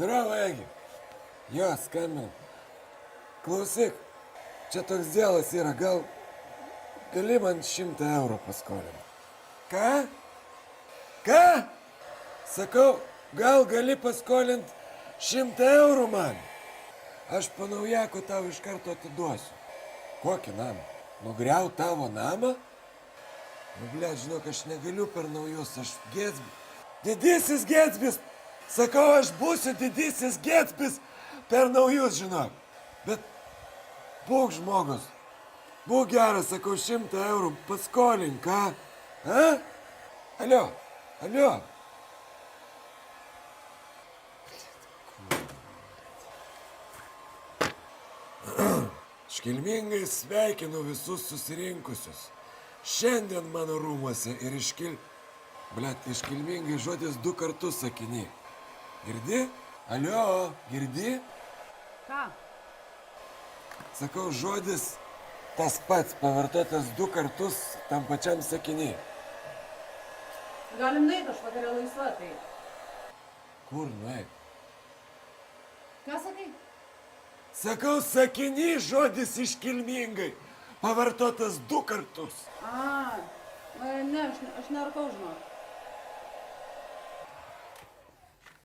Здороvo, Egi. Jo, skambinu. Klausyk, čia toks dėlas yra, gali man 100 eurų paskolinti. Ką? Ką? Sakau, gal gali paskolinti 100 eurų man? Aš po naujako tau iš karto atiduosiu. Kokį namą? Nugriaut tavo namą? Nu, ble, žinok, aš negaliu per naujus, aš Getsby. Didysis Getsbys! Sakau, aš būsiu didysis Getsbys per naujus, žinok. Bet būk žmogus. Būk geras, sakau, 100 eurų paskolink, ką? A? Alio, alio. Iškilmingai sveikinu visus susirinkusius. Šiandien mano rūmuose ir iškilmingai žodis 2 kartus sakiny. Girdi? Alio, girdi? Ką? Sakau, žodis tas pats, pavartotas 2 kartus tam pačiam sakiny. Galim nueiti, aš vakarė laisva, tai... Kur nueit? Ką sakai? Sakau, sakiny žodis iškilmingai, pavartotas 2 kartus. Ne, aš nerūkau, žinok.